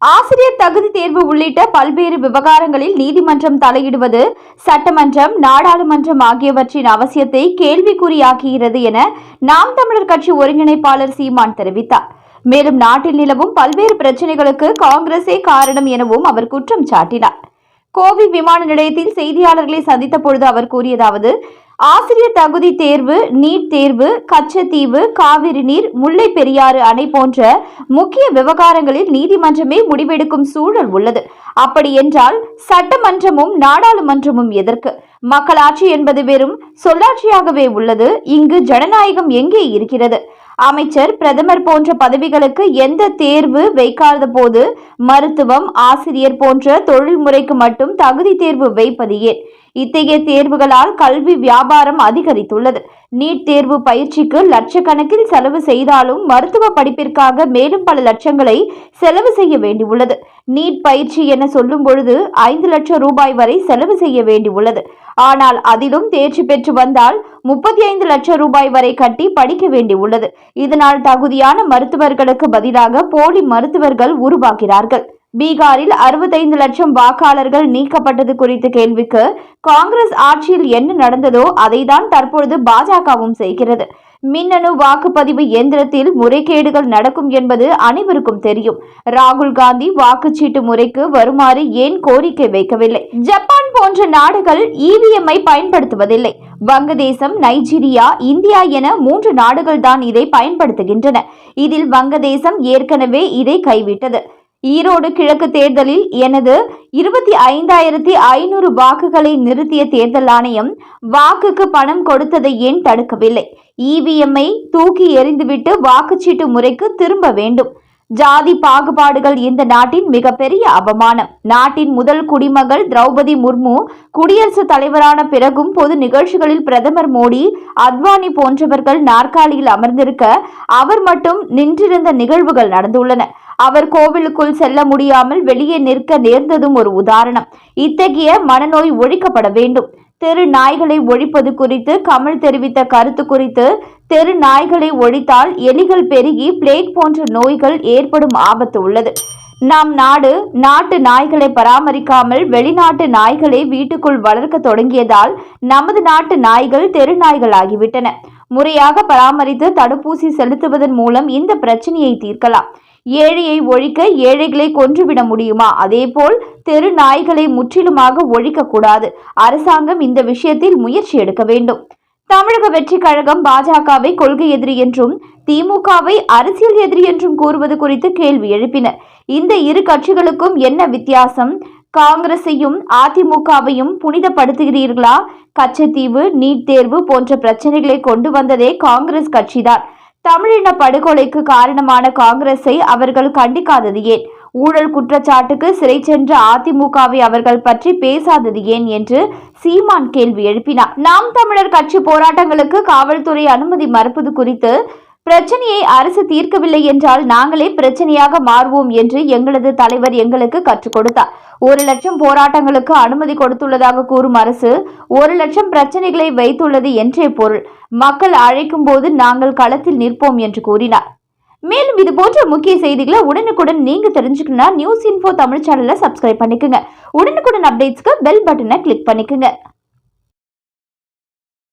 ஆசிரியர் தகுதி தேர்வு உள்ளிட்ட பல்வேறு விவகாரங்களில் நீதிமன்றம் தலையிடுவது சட்டமன்றம், நாடாளுமன்றம் ஆகியவற்றின் அவசியத்தை கேள்விக்குறியாக்குகிறது என நாம் தமிழர் கட்சி ஒருங்கிணைப்பாளர் சீமான் தெரிவித்தார். மேலும் நாட்டில் நிலவும் பல்வேறு பிரச்சினைகளுக்கு காங்கிரஸே காரணம் எனவும் அவர் குற்றம் சாட்டினார். கோவை விமான நிலையத்தில் செய்தியாளர்களை சந்தித்த பொழுது அவர் கூறியதாவது: ஆசிரியர் தகுதி தேர்வு, நீட் தேர்வு, கச்சத்தீவு, காவிரி நீர், முல்லை பெரியாறு அணை போன்ற முக்கிய விவகாரங்களில் நீதிமன்றமே முடிவெடுக்கும் சூழல் உள்ளது. அப்படி என்றால் சட்டமன்றமும் நாடாளுமன்றமும் எதற்கு? மக்களாட்சி என்பது வெறும் சொல்லாட்சியாகவே உள்ளது. இங்கு ஜனநாயகம் எங்கே இருக்கிறது? அமைச்சர், பிரதமர் போன்ற பதவிகளுக்கு எந்த தேர்வு வைக்காத போது மருத்துவம், ஆசிரியர் போன்ற தொழில்முறைக்கு மட்டும் தகுதி தேர்வு வைப்பது ஏன்? இத்தகைய தேர்வுகளால் கல்வி வியாபாரம் அதிகரித்துள்ளது. நீட் தேர்வு பயிற்சிக்கு லட்சக்கணக்கில் செலவு செய்தாலும் மருத்துவ படிப்பிற்காக மேலும் பல லட்சங்களை செலவு செய்ய வேண்டியுள்ளது. நீட் பயிற்சி என சொல்லும் பொழுது 5 லட்சம் ரூபாய் வரை செலவு செய்ய வேண்டியுள்ளது. ஆனால் அதிலும் தேர்ச்சி பெற்று வந்தால் 35 லட்சம் ரூபாய் வரை கட்டி படிக்க வேண்டியுள்ளது. இதனால் தகுதியான மருத்துவர்களுக்கு பதிலாக போலி மருத்துவர்கள் உருவாகிறார்கள். பீகாரில் 65 லட்சம் வாக்காளர்கள் நீக்கப்பட்டது குறித்த கேள்விக்கு காங்கிரஸ் ஆட்சியில் என்ன நடந்ததோ அதைதான் தற்பொழுது பாஜகவும் செய்கிறது. மின்னணு வாக்குப்பதிவு இயந்திரத்தில் முறைகேடுகள் நடக்கும் என்பது அனைவருக்கும் தெரியும். ராகுல் காந்தி வாக்குச்சீட்டு முறைக்கு வருமாறு ஏன் கோரிக்கை வைக்கவில்லை? ஜப்பான் போன்ற நாடுகள் இவிஎம்ஐ பயன்படுத்துவதில்லை. வங்கதேசம், நைஜீரியா, இந்தியா என 3 நாடுகள் தான் இதை பயன்படுத்துகின்றன. இதில் வங்கதேசம் ஏற்கனவே இதை கைவிட்டது. ஈரோடு கிழக்கு தேர்தலில் எனது 25,500 வாக்குகளை நிறுத்திய தேர்தல் ஆணையம் வாக்குக்கு பணம் கொடுத்ததை ஏன் தடுக்கவில்லை? இவிஎம்ஐ தூக்கி எறிந்துவிட்டு வாக்குச்சீட்டு முறைக்கு திரும்ப வேண்டும். ஜாதி பாகுபாடுகள் இந்த நாட்டின் மிகப்பெரிய அவமானம். நாட்டின் முதல் குடிமகள் திரௌபதி முர்மு குடியரசுத் தலைவரான பிறகும் பொது நிகழ்ச்சிகளில் பிரதமர் மோடி, அத்வானி போன்றவர்கள் நாற்காலியில் அமர்ந்திருக்க அவர் மட்டும் நின்றிருந்த நிகழ்வுகள் நடந்துள்ளன. அவர் கோவிலுக்குள் செல்ல முடியாமல் வெளியே நிற்க நேர்ந்ததும் ஒரு உதாரணம். இத்தகைய மனநோய் ஒழிக்கப்பட வேண்டும். தெரு நாய்களை ஒழிப்பது குறித்து கமல் தெரிவித்த கருத்து குறித்து: தெரு நாய்களை ஒழித்தால் எலிகள் பெருகி பிளேக் போன்ற நோய்கள் ஏற்படும் ஆபத்து உள்ளது. நம் நாட்டு நாய்களை பராமரிக்காமல் வெளிநாட்டு நாய்களை வீட்டுக்குள் வளர்க்க தொடங்கியதால் நமது நாட்டு நாய்கள் தெரு நாய்கள் ஆகிவிட்டன. முறையாக பராமரித்து தடுப்பூசி செலுத்துவதன் மூலம் இந்த பிரச்சனையை தீர்க்கலாம். ஏழையை ஒழிக்க ஏழைகளை கொன்றுவிட முடியுமா? அதேபோல் தெரு நாய்களை முற்றிலுமாக ஒழிக்கக்கூடாது. அரசாங்கம் இந்த விஷயத்தில் முயற்சி எடுக்க வேண்டும். தமிழக வெற்றி கழகம் பாஜகவை கொள்கை எதிரி என்றும் திமுகவை அரசியல் எதிரி என்றும் கூறுவது குறித்து கேள்வி எழுப்பினர். இந்த இரு கட்சிகளுக்கும் என்ன வித்தியாசம்? காங்கிரஸையும் அதிமுகவையும் புனிதப்படுத்துகிறீர்களா? கச்சத்தீவு, நீட் தேர்வு போன்ற பிரச்சனைகளை கொண்டு வந்ததே காங்கிரஸ் கட்சிதான். தமிழின படுகொலைக்கு காரணமான காங்கிரஸை அவர்கள் கண்டிக்காதது ஏன்? ஊழல் குற்றச்சாட்டுக்கு சிறை சென்ற அதிமுகவை அவர்கள் பற்றி பேசாதது ஏன் என்று சீமான் கேள்வி எழுப்பினார். நாம் தமிழர் கட்சி போராட்டங்களுக்கு காவல்துறை அனுமதி மறுப்பது குறித்து: பிரச்சனையை அரசு தீர்க்கவில்லை என்றால் நாங்களே பிரச்சனையாக மாறுவோம் என்று எங்களது தலைவர் எங்களுக்கு கற்றுக் கொடுத்தார். 1 லட்சம் போராட்டங்களுக்கு அனுமதி கொடுத்துள்ளதாக கூறும் அரசு 1 லட்சம் பிரச்சனைகளை வைத்துள்ளது என்றே பொருள். மக்கள் அழைக்கும் போது நாங்கள் களத்தில் நிற்போம் என்று கூறினார். மேலும் இது போன்ற முக்கிய செய்திகளை உடனுக்குடன் நீங்க தெரிஞ்சுக்கணும்னா நியூஸ் இன்ஃபோ தமிழ் சேனலை சப்ஸ்கிரைப் பண்ணிக்கோங்க. உடனுக்குடன் அப்டேட்ஸ்க்கு பெல் பட்டனை கிளிக் பண்ணிக்கோங்க.